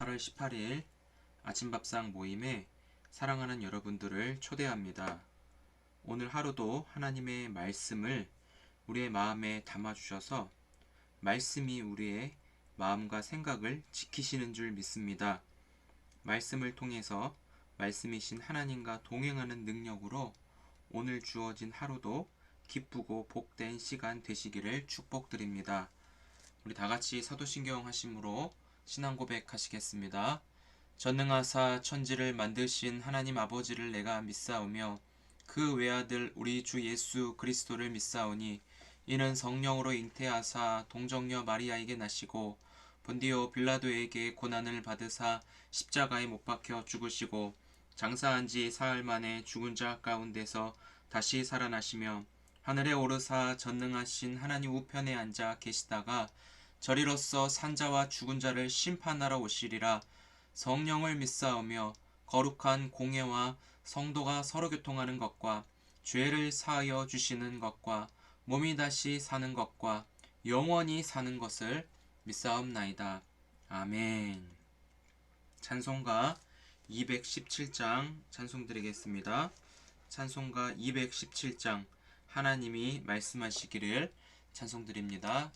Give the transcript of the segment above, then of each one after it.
8월 18일 아침밥상 모임에 사랑하는 여러분들을 초대합니다. 오늘 하루도 하나님의 말씀을 우리의 마음에 담아주셔서 말씀이 우리의 마음과 생각을 지키시는 줄 믿습니다. 말씀을 통해서 말씀이신 하나님과 동행하는 능력으로 오늘 주어진 하루도 기쁘고 복된 시간 되시기를 축복드립니다. 우리 다같이 사도신경 하심으로 신앙 고백하시겠습니다. 전능하사 천지를 만드신 하나님 아버지를 내가 믿사오며 그 외아들 우리 주 예수 그리스도를 믿사오니 이는 성령으로 잉태하사 동정녀 마리아에게 나시고 본디오 빌라도에게 고난을 받으사 십자가에 못 박혀 죽으시고 장사한 지 사흘 만에 죽은 자 가운데서 다시 살아나시며 하늘에 오르사 전능하신 하나님 우편에 앉아 계시다가 저리로서 산자와 죽은 자를 심판하러 오시리라. 성령을 믿사오며 거룩한 공예와 성도가 서로 교통하는 것과 죄를 사하여 주시는 것과 몸이 다시 사는 것과 영원히 사는 것을 믿사옵나이다. 아멘. 찬송가 217장 찬송 드리겠습니다. 찬송가 217장 하나님이 말씀하시기를 찬송 드립니다.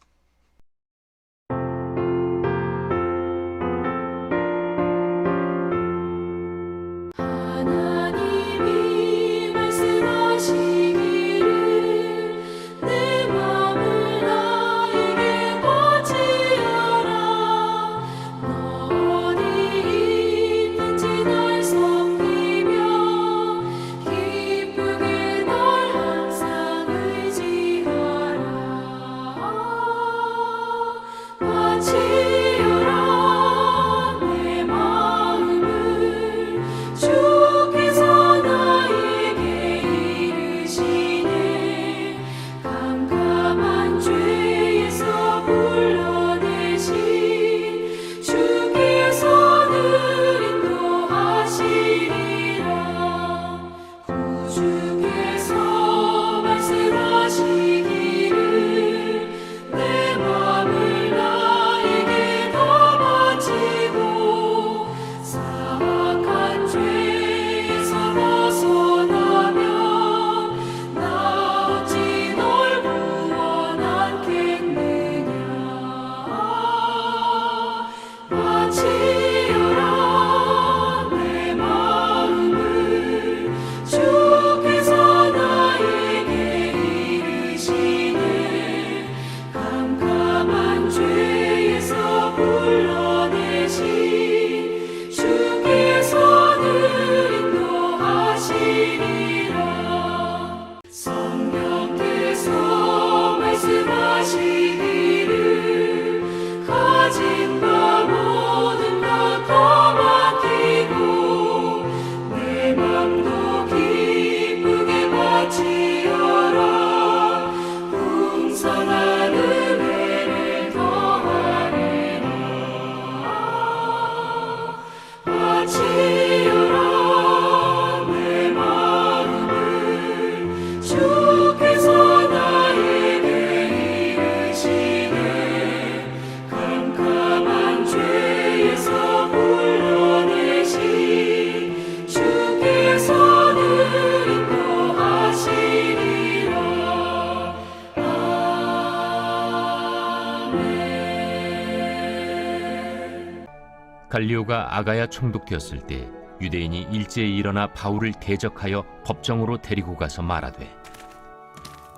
갈리오가 아가야 총독되었을 때 유대인이 일제히 일어나 바울을 대적하여 법정으로 데리고 가서 말하되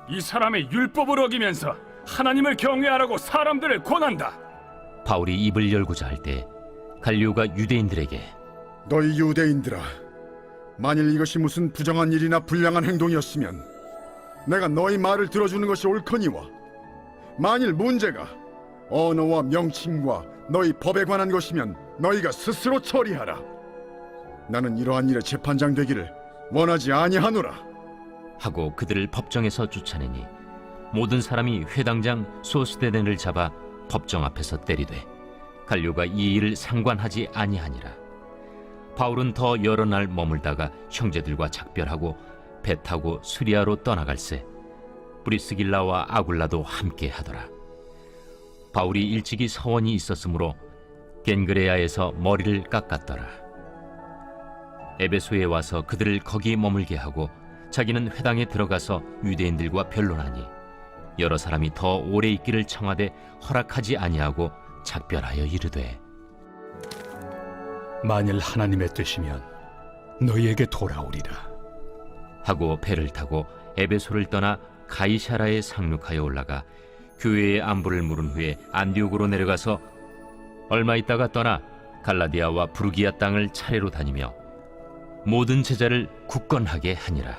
이 사람의 율법을 어기면서 하나님을 경외하라고 사람들을 권한다. 바울이 입을 열고자 할 때 갈리오가 유대인들에게 너희 유대인들아, 만일 이것이 무슨 부정한 일이나 불량한 행동이었으면 내가 너희 말을 들어주는 것이 옳거니와 만일 문제가 언어와 명칭과 너희 법에 관한 것이면 너희가 스스로 처리하라. 나는 이러한 일에 재판장 되기를 원하지 아니하노라. 하고 그들을 법정에서 쫓아내니 모든 사람이 회당장 소스데넨을 잡아 법정 앞에서 때리되 갈리오가 이 일을 상관하지 아니하니라. 바울은 더 여러 날 머물다가 형제들과 작별하고 배 타고 수리아로 떠나갈새 브리스길라와 아굴라도 함께 하더라. 바울이 일찍이 서원이 있었으므로 겐그레아에서 머리를 깎았더라. 에베소에 와서 그들을 거기 머물게 하고 자기는 회당에 들어가서 유대인들과 변론하니 여러 사람이 더 오래 있기를 청하되 허락하지 아니하고 작별하여 이르되 만일 하나님의 뜻이면 너희에게 돌아오리라. 하고 배를 타고 에베소를 떠나 가이사라에 상륙하여 올라가 교회의 안부를 물은 후에 안디옥으로 내려가서 얼마 있다가 떠나 갈라디아와 부르기아 땅을 차례로 다니며 모든 제자를 굳건하게 하니라.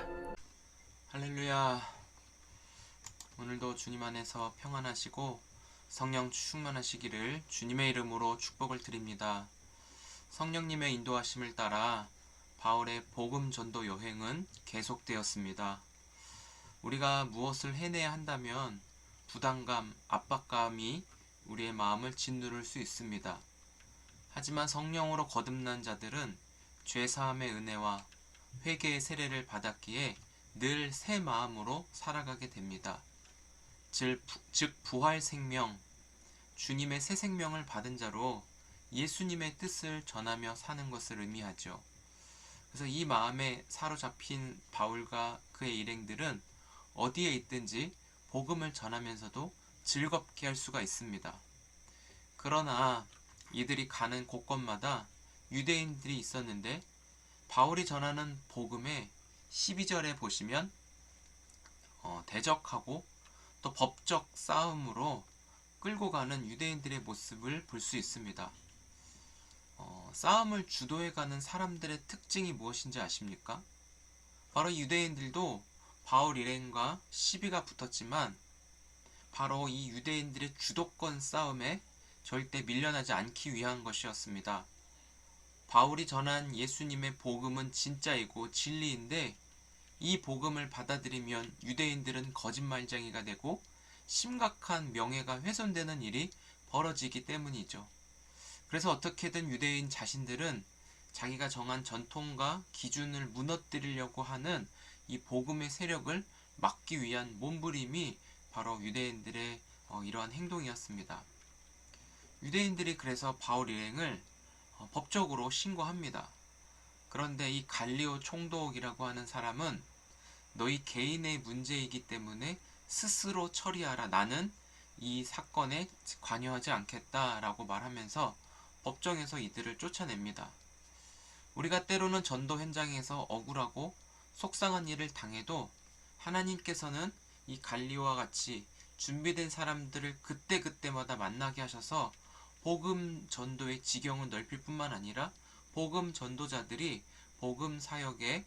할렐루야. 오늘도 주님 안에서 평안하시고 성령 충만하시기를 주님의 이름으로 축복을 드립니다. 성령님의 인도하심을 따라 바울의 복음 전도 여행은 계속되었습니다. 우리가 무엇을 해내야 한다면 부담감, 압박감이 우리의 마음을 짓누를 수 있습니다. 하지만 성령으로 거듭난 자들은 죄사함의 은혜와 회개의 세례를 받았기에 늘 새 마음으로 살아가게 됩니다. 즉 부활 생명, 주님의 새 생명을 받은 자로 예수님의 뜻을 전하며 사는 것을 의미하죠. 그래서 이 마음에 사로잡힌 바울과 그의 일행들은 어디에 있든지 복음을 전하면서도 즐겁게 할 수가 있습니다. 그러나 이들이 가는 곳곳마다 유대인들이 있었는데 바울이 전하는 복음의 12절에 보시면 대적하고 또 법적 싸움으로 끌고 가는 유대인들의 모습을 볼 수 있습니다. 싸움을 주도해가는 사람들의 특징이 무엇인지 아십니까? 바로 유대인들도 바울 일행과 시비가 붙었지만 바로 이 유대인들의 주도권 싸움에 절대 밀려나지 않기 위한 것이었습니다. 바울이 전한 예수님의 복음은 진짜이고 진리인데 이 복음을 받아들이면 유대인들은 거짓말쟁이가 되고 심각한 명예가 훼손되는 일이 벌어지기 때문이죠. 그래서 어떻게든 유대인 자신들은 자기가 정한 전통과 기준을 무너뜨리려고 하는 이 복음의 세력을 막기 위한 몸부림이 바로 유대인들의 이러한 행동이었습니다. 유대인들이 그래서 바울 일행을 법적으로 신고합니다. 그런데 이 갈리오 총독이라고 하는 사람은 너희 개인의 문제이기 때문에 스스로 처리하라. 나는 이 사건에 관여하지 않겠다라고 말하면서 법정에서 이들을 쫓아냅니다. 우리가 때로는 전도 현장에서 억울하고 속상한 일을 당해도 하나님께서는 이 갈리오와 같이 준비된 사람들을 그때그때마다 만나게 하셔서 복음 전도의 지경을 넓힐 뿐만 아니라 복음 전도자들이 복음 사역에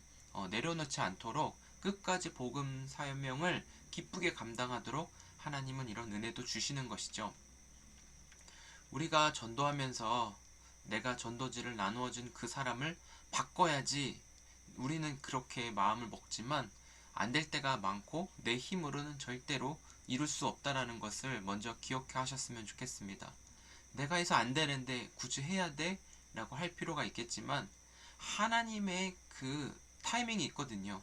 내려놓지 않도록 끝까지 복음 사명을 기쁘게 감당하도록 하나님은 이런 은혜도 주시는 것이죠. 우리가 전도하면서 내가 전도지를 나누어준 그 사람을 바꿔야지 우리는 그렇게 마음을 먹지만 안 될 때가 많고 내 힘으로는 절대로 이룰 수 없다라는 것을 먼저 기억해 하셨으면 좋겠습니다. 내가 해서 안 되는데 굳이 해야 돼? 라고 할 필요가 있겠지만 하나님의 그 타이밍이 있거든요.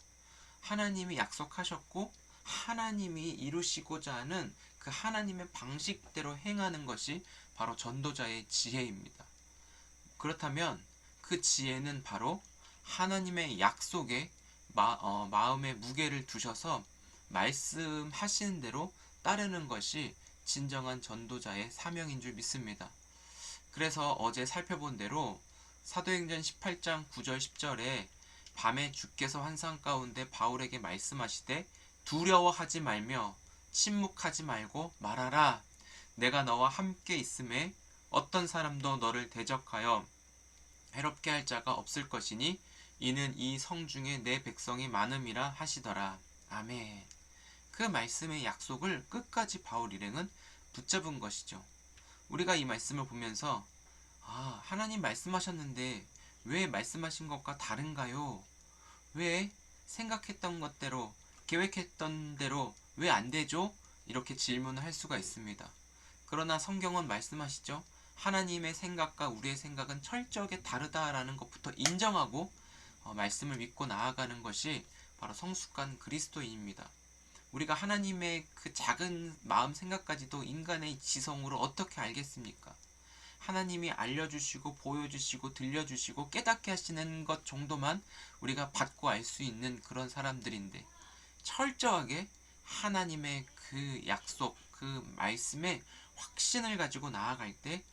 하나님이 약속하셨고 하나님이 이루시고자 하는 그 하나님의 방식대로 행하는 것이 바로 전도자의 지혜입니다. 그렇다면 그 지혜는 바로 하나님의 약속에 마음의 무게를 두셔서 말씀하시는 대로 따르는 것이 진정한 전도자의 사명인 줄 믿습니다. 그래서 어제 살펴본 대로 사도행전 18장 9절 10절에 밤에 주께서 환상 가운데 바울에게 말씀하시되 두려워하지 말며 침묵하지 말고 말하라. 내가 너와 함께 있음에 어떤 사람도 너를 대적하여 해롭게 할 자가 없을 것이니 이는 이 성 중에 내 백성이 많음이라 하시더라. 아멘. 그 말씀의 약속을 끝까지 바울 일행은 붙잡은 것이죠. 우리가 이 말씀을 보면서 하나님 말씀하셨는데 왜 말씀하신 것과 다른가요? 왜 생각했던 것대로 계획했던 대로 왜 안 되죠? 이렇게 질문을 할 수가 있습니다. 그러나 성경은 말씀하시죠. 하나님의 생각과 우리의 생각은 철저하게 다르다라는 것부터 인정하고 말씀을 믿고 나아가는 것이 바로 성숙한 그리스도인입니다. 우리가 하나님의 그 작은 마음 생각까지도 인간의 지성으로 어떻게 알겠습니까? 하나님이 알려주시고 보여주시고 들려주시고 깨닫게 하시는 것 정도만 우리가 받고 알 수 있는 그런 사람들인데, 철저하게 하나님의 그 약속, 그 말씀에 확신을 가지고 나아갈 때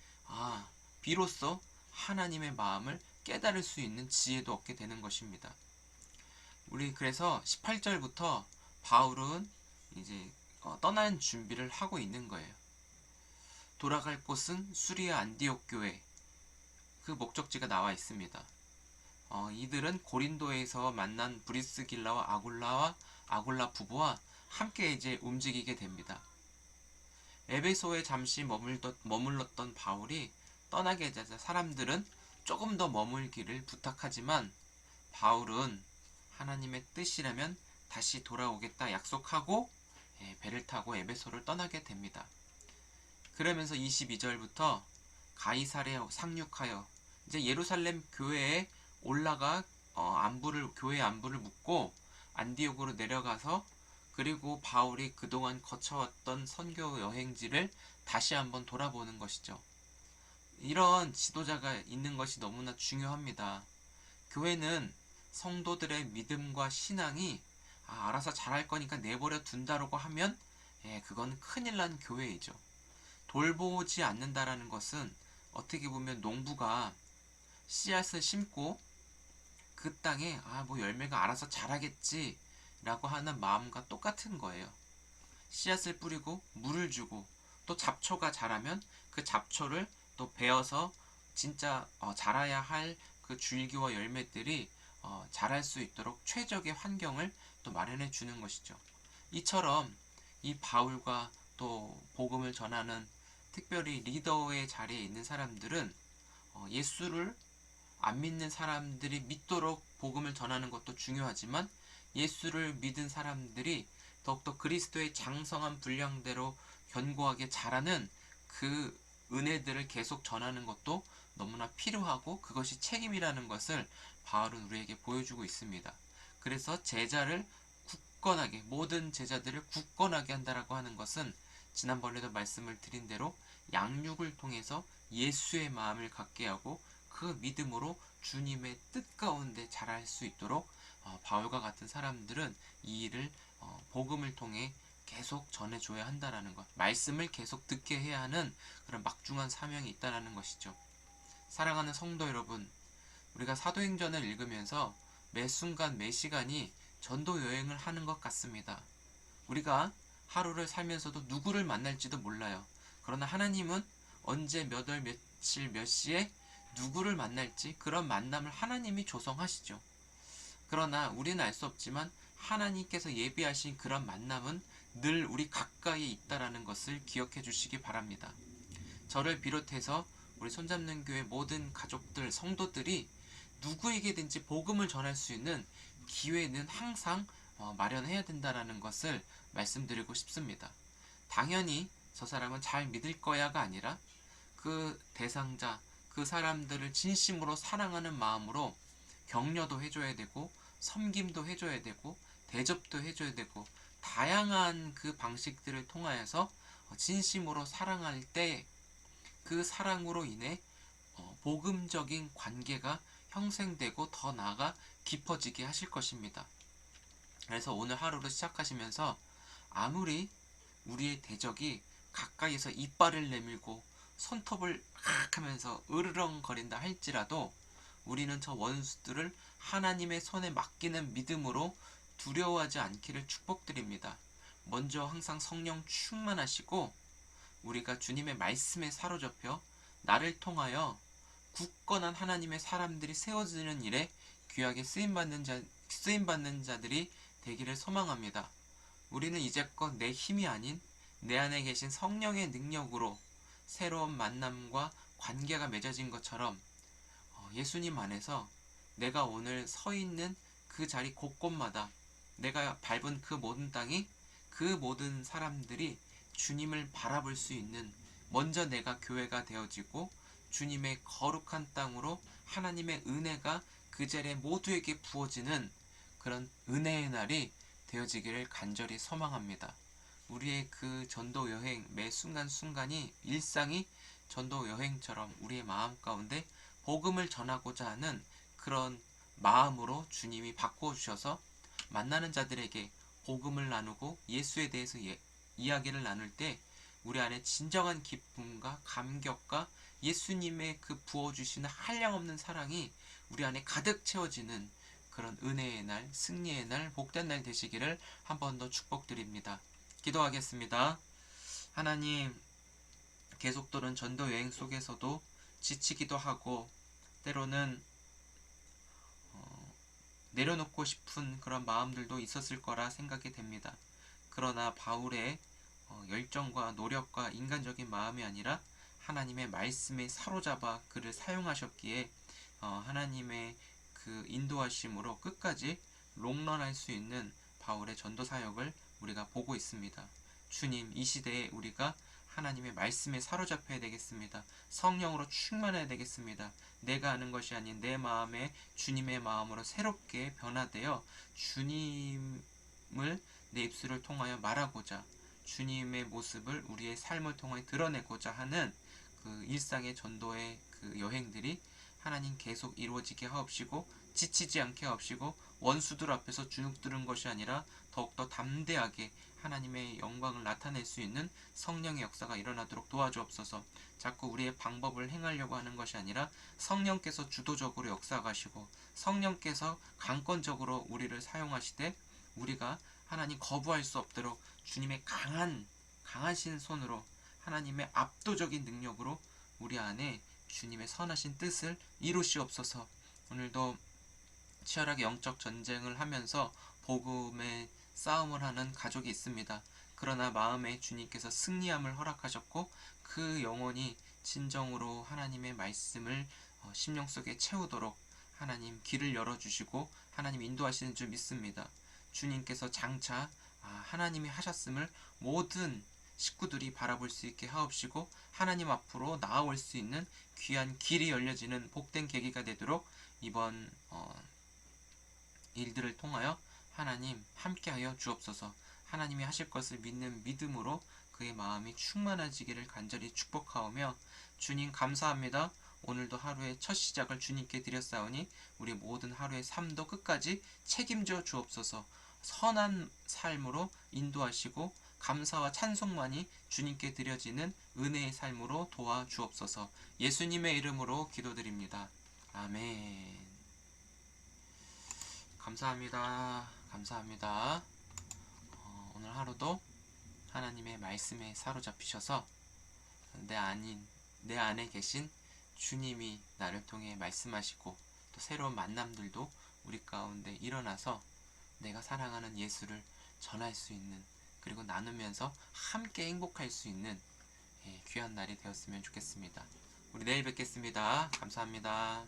비로소 하나님의 마음을 깨달을 수 있는 지혜도 얻게 되는 것입니다. 우리 그래서 18절부터 바울은 이제 떠나는 준비를 하고 있는 거예요. 돌아갈 곳은 수리아 안디옥 교회, 그 목적지가 나와 있습니다. 이들은 고린도에서 만난 브리스길라와 아굴라 부부와 함께 이제 움직이게 됩니다. 에베소에 잠시 머물렀던 바울이 떠나게 되자 사람들은 조금 더 머물기를 부탁하지만 바울은 하나님의 뜻이라면 다시 돌아오겠다 약속하고 배를 타고 에베소를 떠나게 됩니다. 그러면서 22절부터 가이사랴 상륙하여 이제 예루살렘 교회에 올라가 교회 안부를 묻고 안디옥으로 내려가서, 그리고 바울이 그동안 거쳐왔던 선교 여행지를 다시 한번 돌아보는 것이죠. 이런 지도자가 있는 것이 너무나 중요합니다. 교회는 성도들의 믿음과 신앙이 알아서 잘할 거니까 내버려 둔다라고 하면 그건 큰일 난 교회이죠. 돌보지 않는다라는 것은 어떻게 보면 농부가 씨앗을 심고 그 땅에 뭐 열매가 알아서 자라겠지 라고 하는 마음과 똑같은 거예요. 씨앗을 뿌리고 물을 주고 또 잡초가 자라면 그 잡초를 또 베어서 진짜 자라야 할 그 줄기와 열매들이 자랄 수 있도록 최적의 환경을 또 마련해 주는 것이죠. 이처럼 이 바울과 또 복음을 전하는 특별히 리더의 자리에 있는 사람들은 예수를 안 믿는 사람들이 믿도록 복음을 전하는 것도 중요하지만, 예수를 믿은 사람들이 더욱더 그리스도의 장성한 분량대로 견고하게 자라는 그 은혜들을 계속 전하는 것도 너무나 필요하고, 그것이 책임이라는 것을 바울은 우리에게 보여주고 있습니다. 그래서 제자를 굳건하게, 모든 제자들을 굳건하게 한다라고 하는 것은 지난번에도 말씀을 드린 대로 양육을 통해서 예수의 마음을 갖게 하고 그 믿음으로 주님의 뜻 가운데 자랄 수 있도록 바울과 같은 사람들은 이 일을 복음을 통해 계속 전해줘야 한다라는 것, 말씀을 계속 듣게 해야 하는 그런 막중한 사명이 있다라는 것이죠. 사랑하는 성도 여러분, 우리가 사도행전을 읽으면서 매 순간 매 시간이 전도 여행을 하는 것 같습니다. 우리가 하루를 살면서도 누구를 만날지도 몰라요. 그러나 하나님은 언제 몇 월 며칠 몇 시에 누구를 만날지 그런 만남을 하나님이 조성하시죠. 그러나 우리는 알 수 없지만 하나님께서 예비하신 그런 만남은 늘 우리 가까이에 있다라는 것을 기억해 주시기 바랍니다. 저를 비롯해서 우리 손잡는 교회 모든 가족들, 성도들이 누구에게든지 복음을 전할 수 있는 기회는 항상 마련해야 된다라는 것을 말씀드리고 싶습니다. 당연히 저 사람은 잘 믿을 거야가 아니라 그 대상자, 그 사람들을 진심으로 사랑하는 마음으로 격려도 해줘야 되고, 섬김도 해줘야 되고, 대접도 해줘야 되고, 다양한 그 방식들을 통하여서 진심으로 사랑할 때 그 사랑으로 인해 복음적인 관계가 형성되고 더 나아가 깊어지게 하실 것입니다. 그래서 오늘 하루를 시작하시면서 아무리 우리의 대적이 가까이서 이빨을 내밀고 손톱을 하면서 으르렁거린다 할지라도 우리는 저 원수들을 하나님의 손에 맡기는 믿음으로 두려워하지 않기를 축복드립니다. 먼저 항상 성령 충만하시고 우리가 주님의 말씀에 사로잡혀 나를 통하여 굳건한 하나님의 사람들이 세워지는 일에 귀하게 쓰임받는 자들이 되기를 소망합니다. 우리는 이제껏 내 힘이 아닌 내 안에 계신 성령의 능력으로 새로운 만남과 관계가 맺어진 것처럼 예수님 안에서 내가 오늘 서 있는 그 자리 곳곳마다 내가 밟은 그 모든 땅이, 그 모든 사람들이 주님을 바라볼 수 있는, 먼저 내가 교회가 되어지고 주님의 거룩한 땅으로 하나님의 은혜가 그 자리에 모두에게 부어지는 그런 은혜의 날이 되어지기를 간절히 소망합니다. 우리의 그 전도 여행 매 순간순간이 일상이 전도 여행처럼 우리의 마음 가운데 복음을 전하고자 하는 그런 마음으로 주님이 바꾸어 주셔서 만나는 자들에게 복음을 나누고 예수에 대해서 이야기를 나눌 때 우리 안에 진정한 기쁨과 감격과 예수님의 그 부어주시는 한량없는 사랑이 우리 안에 가득 채워지는 그런 은혜의 날, 승리의 날, 복된 날 되시기를 한 번 더 축복드립니다. 기도하겠습니다. 하나님, 계속되는 전도 여행 속에서도 지치기도 하고 때로는 내려놓고 싶은 그런 마음들도 있었을 거라 생각이 됩니다. 그러나 바울의 열정과 노력과 인간적인 마음이 아니라 하나님의 말씀에 사로잡아 그를 사용하셨기에 하나님의 그 인도하심으로 끝까지 롱런할 수 있는 바울의 전도 사역을 우리가 보고 있습니다. 주님, 이 시대에 우리가 하나님의 말씀에 사로잡혀야 되겠습니다. 성령으로 충만해야 되겠습니다. 내가 아는 것이 아닌 내 마음에 주님의 마음으로 새롭게 변화되어 주님을 내 입술을 통하여 말하고자, 주님의 모습을 우리의 삶을 통해 드러내고자 하는 그 일상의 전도의 그 여행들이 하나님 계속 이루어지게 하옵시고, 지치지 않게 하옵시고, 원수들 앞에서 주눅 드는 것이 아니라 더욱더 담대하게 하나님의 영광을 나타낼 수 있는 성령의 역사가 일어나도록 도와주옵소서. 자꾸 우리의 방법을 행하려고 하는 것이 아니라 성령께서 주도적으로 역사하시고 성령께서 강권적으로 우리를 사용하시되 우리가 하나님 거부할 수 없도록 주님의 강하신 손으로 하나님의 압도적인 능력으로 우리 안에 주님의 선하신 뜻을 이루시옵소서. 오늘도 치열하게 영적 전쟁을 하면서 복음의 싸움을 하는 가족이 있습니다. 그러나 마음에 주님께서 승리함을 허락하셨고 그 영혼이 진정으로 하나님의 말씀을 심령 속에 채우도록 하나님 길을 열어주시고 하나님 인도하시는 줄 믿습니다. 주님께서 장차 하나님이 하셨음을 모든 식구들이 바라볼 수 있게 하옵시고 하나님 앞으로 나아올 수 있는 귀한 길이 열려지는 복된 계기가 되도록 이번 일들을 통하여 하나님 함께하여 주옵소서. 하나님이 하실 것을 믿는 믿음으로 그의 마음이 충만해지기를 간절히 축복하오며, 주님 감사합니다. 오늘도 하루의 첫 시작을 주님께 드렸사오니 우리 모든 하루의 삶도 끝까지 책임져 주옵소서. 선한 삶으로 인도하시고 감사와 찬송만이 주님께 드려지는 은혜의 삶으로 도와 주옵소서. 예수님의 이름으로 기도드립니다. 아멘. 감사합니다. 감사합니다. 오늘 하루도 하나님의 말씀에 사로잡히셔서 내 안에 계신 주님이 나를 통해 말씀하시고 또 새로운 만남들도 우리 가운데 일어나서 내가 사랑하는 예수를 전할 수 있는, 그리고 나누면서 함께 행복할 수 있는 귀한 날이 되었으면 좋겠습니다. 우리 내일 뵙겠습니다. 감사합니다.